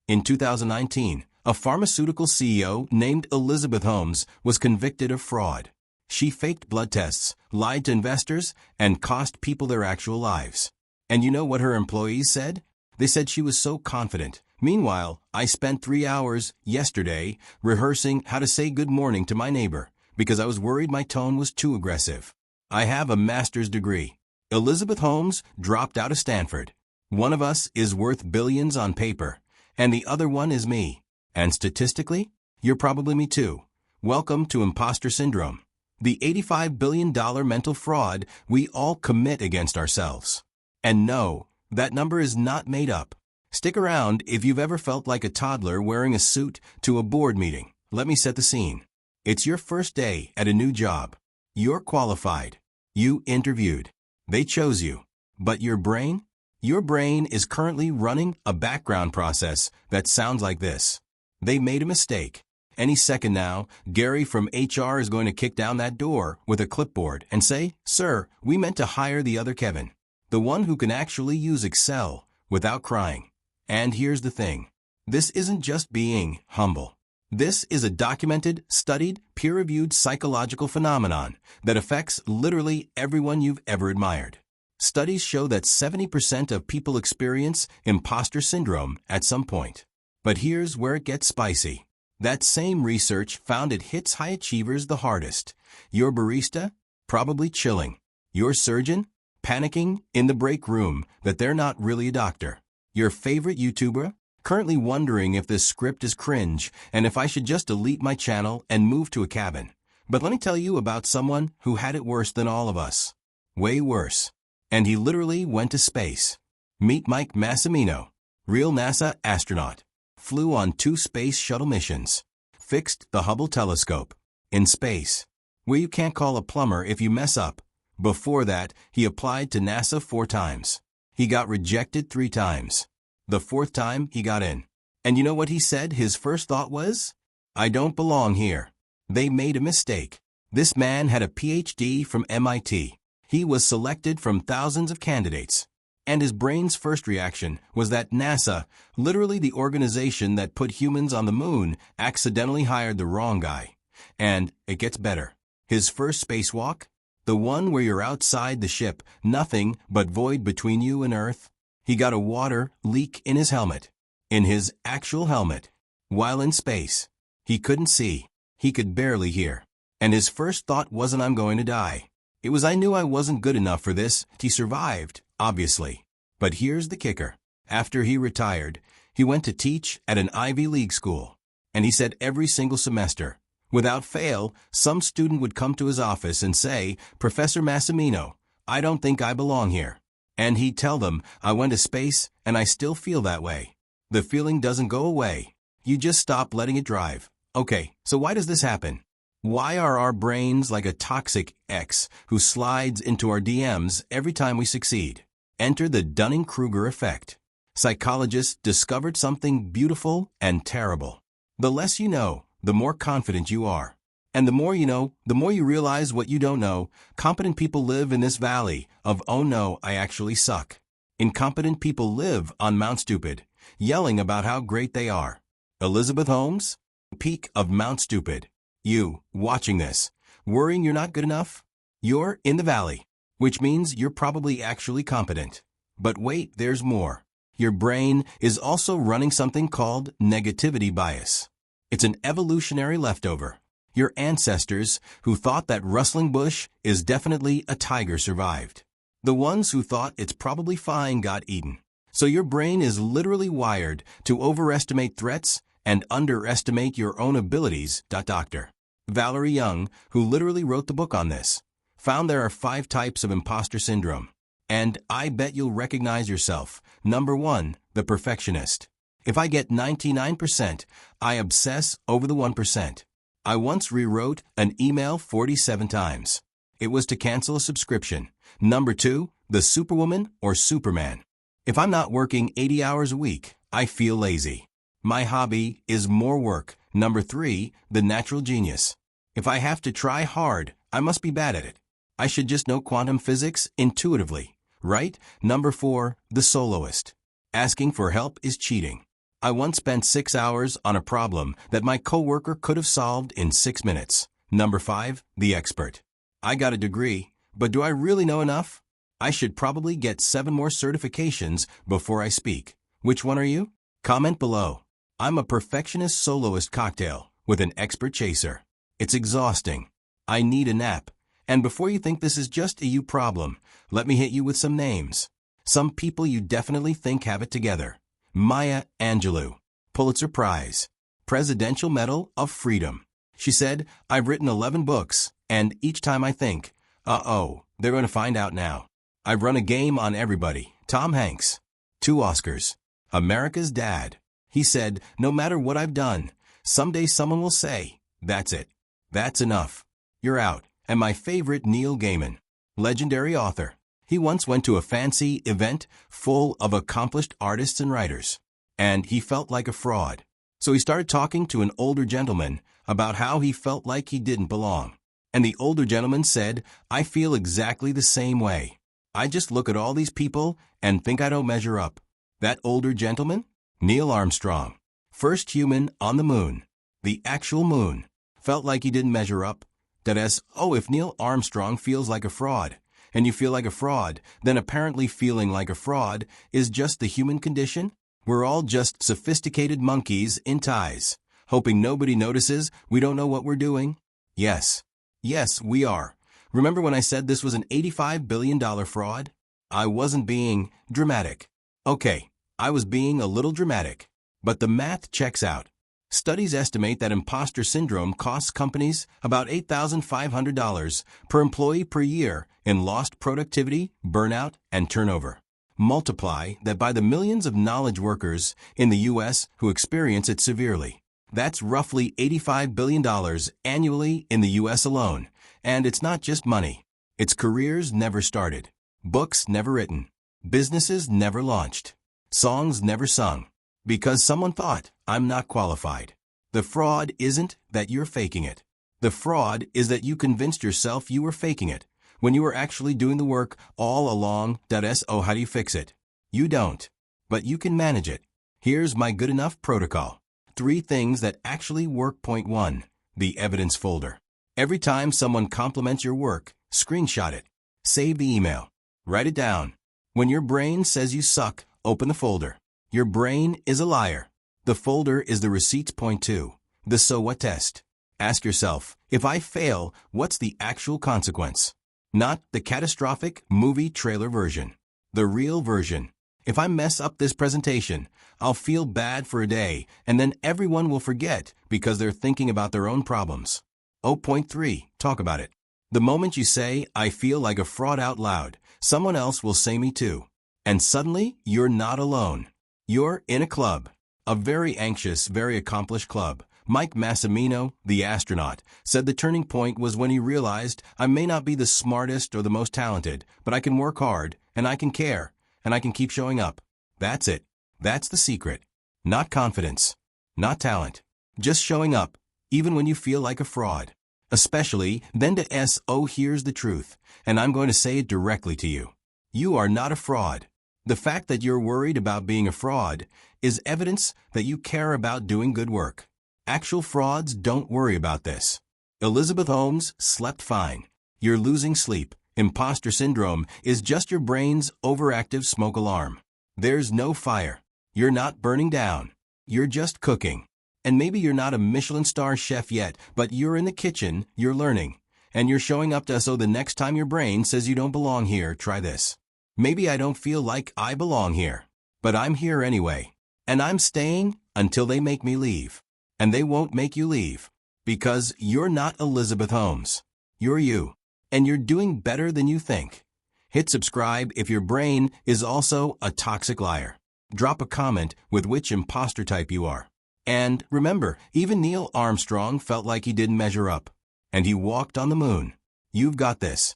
In 2019, a pharmaceutical CEO named Elizabeth Holmes was convicted of fraud. She faked blood tests, lied to investors, and cost people their actual lives. And you know what her employees said? They said she was so confident. Meanwhile, I spent 3 hours yesterday rehearsing how to say good morning to my neighbor because I was worried my tone was too aggressive. I have a master's degree. Elizabeth Holmes dropped out of Stanford. One of us is worth billions on paper, and the other one is me. And statistically, you're probably me too. Welcome to Imposter Syndrome, the $85 billion mental fraud we all commit against ourselves. And no, that number is not made up. Stick around if you've ever felt like a toddler wearing a suit to a board meeting. Let me set the scene. It's your first day at a new job. You're qualified. You interviewed. They chose you. But your brain? Your brain is currently running a background process that sounds like this. They made a mistake. Any second now, Gary from HR is going to kick down that door with a clipboard and say, "Sir, we meant to hire the other Kevin, the one who can actually use Excel without crying." And here's the thing. This isn't just being humble. This is a documented, studied, peer-reviewed psychological phenomenon that affects literally everyone you've ever admired. Studies show that 70% of people experience imposter syndrome at some point. But here's where it gets spicy. That same research found it hits high achievers the hardest. Your barista? Probably chilling. Your surgeon? Panicking in the break room that they're not really a doctor. Your favorite YouTuber? Currently wondering if this script is cringe and if I should just delete my channel and move to a cabin. But let me tell you about someone who had it worse than all of us. Way worse. And he literally went to space. Meet Mike Massimino, real NASA astronaut. Flew on 2 space shuttle missions. Fixed the Hubble telescope. In space. Where you can't call a plumber if you mess up. Before that, he applied to NASA 4 times. He got rejected 3 times. The 4th time, he got in. And you know what he said his first thought was? I don't belong here. They made a mistake. This man had a PhD from MIT. He was selected from thousands of candidates. And his brain's first reaction was that NASA, literally the organization that put humans on the moon, accidentally hired the wrong guy. And it gets better. His first spacewalk? The one where you're outside the ship, nothing but void between you and Earth. He got a water leak in his helmet. In his actual helmet. While in space. He couldn't see. He could barely hear. And his first thought wasn't I'm going to die. It was I knew I wasn't good enough for this. He survived, obviously. But here's the kicker. After he retired, he went to teach at an Ivy League school. And he said every single semester, without fail, some student would come to his office and say, "Professor Massimino, I don't think I belong here." And he'd tell them, "I went to space and I still feel that way." The feeling doesn't go away. You just stop letting it drive. Okay, so why does this happen? Why are our brains like a toxic ex who slides into our DMs every time we succeed? Enter the Dunning-Kruger effect. Psychologists discovered something beautiful and terrible. The less you know, the more confident you are. And the more you know, the more you realize what you don't know. Competent people live in this valley of, "Oh no, I actually suck." Incompetent people live on Mount Stupid, yelling about how great they are. Elizabeth Holmes? Peak of Mount Stupid. You, watching this, worrying you're not good enough? You're in the valley, which means you're probably actually competent. But wait, there's more. Your brain is also running something called negativity bias. It's an evolutionary leftover. Your ancestors who thought that rustling bush is definitely a tiger survived. The ones who thought it's probably fine got eaten. So your brain is literally wired to overestimate threats and underestimate your own abilities. Dr. Valerie Young, who literally wrote the book on this, found there are 5 types of imposter syndrome. And I bet you'll recognize yourself. Number 1, the perfectionist. If I get 99%, I obsess over the 1%. I once rewrote an email 47 times. It was to cancel a subscription. Number 2, the superwoman or superman. If I'm not working 80 hours a week, I feel lazy. My hobby is more work. Number 3, the natural genius. If I have to try hard, I must be bad at it. I should just know quantum physics intuitively, right? Number 4, the soloist. Asking for help is cheating. I once spent 6 hours on a problem that my coworker could have solved in 6 minutes. Number 5, the expert. I got a degree, but do I really know enough? I should probably get 7 more certifications before I speak. Which one are you? Comment below. I'm a perfectionist soloist cocktail with an expert chaser. It's exhausting. I need a nap. And before you think this is just a you problem, let me hit you with some names. Some people you definitely think have it together. Maya Angelou, Pulitzer Prize, Presidential Medal of Freedom. She said, I've written 11 books, and each time I think, they're going to find out now. I've run a game on everybody. Tom Hanks. 2 Oscars. America's dad. He said, no matter what I've done, someday someone will say, that's it. That's enough. You're out. And my favorite, Neil Gaiman. Legendary author. He once went to a fancy event full of accomplished artists and writers, and he felt like a fraud. So he started talking to an older gentleman about how he felt like he didn't belong. And the older gentleman said, I feel exactly the same way. I just look at all these people and think I don't measure up. That older gentleman? Neil Armstrong. First human on the moon. The actual moon. Felt like he didn't measure up. That is, if Neil Armstrong feels like a fraud, and you feel like a fraud, then apparently feeling like a fraud is just the human condition? We're all just sophisticated monkeys in ties, hoping nobody notices we don't know what we're doing? Yes. Yes, we are. Remember when I said this was an $85 billion fraud? I wasn't being dramatic. Okay, I was being a little dramatic. But the math checks out. Studies estimate that imposter syndrome costs companies about $8,500 per employee per year in lost productivity, burnout, and turnover. Multiply that by the millions of knowledge workers in the U.S. who experience it severely. That's roughly $85 billion annually in the U.S. alone. And it's not just money. It's careers never started, books never written, businesses never launched, songs never sung. Because someone thought, I'm not qualified. The fraud isn't that you're faking it. The fraud is that you convinced yourself you were faking it when you were actually doing the work all along. How do you fix it? You don't. But you can manage it. Here's my good enough protocol. 3 things that actually work. Point 1. The evidence folder. Every time someone compliments your work, screenshot it. Save the email. Write it down. When your brain says you suck, open the folder. Your brain is a liar. The folder is the receipts. Point 2. The so what test. Ask yourself, if I fail, what's the actual consequence? Not the catastrophic movie trailer version. The real version. If I mess up this presentation, I'll feel bad for a day, and then everyone will forget because they're thinking about their own problems. Point 3. Talk about it. The moment you say, I feel like a fraud out loud, someone else will say me too. And suddenly, you're not alone. You're in a club. A very anxious, very accomplished club. Mike Massimino, the astronaut, said the turning point was when he realized I may not be the smartest or the most talented, but I can work hard, and I can care, and I can keep showing up. That's it. That's the secret. Not confidence. Not talent. Just showing up, even when you feel like a fraud. Especially, then here's the truth, and I'm going to say it directly to you. You are not a fraud. The fact that you're worried about being a fraud is evidence that you care about doing good work. Actual frauds don't worry about this. Elizabeth Holmes slept fine. You're losing sleep. Imposter syndrome is just your brain's overactive smoke alarm. There's no fire. You're not burning down. You're just cooking. And maybe you're not a Michelin star chef yet, but you're in the kitchen, you're learning. And you're showing up so the next time your brain says you don't belong here, try this. Maybe I don't feel like I belong here, but I'm here anyway. And I'm staying until they make me leave. And they won't make you leave. Because you're not Elizabeth Holmes. You're you. And you're doing better than you think. Hit subscribe if your brain is also a toxic liar. Drop a comment with which imposter type you are. And remember, even Neil Armstrong felt like he didn't measure up. And he walked on the moon. You've got this.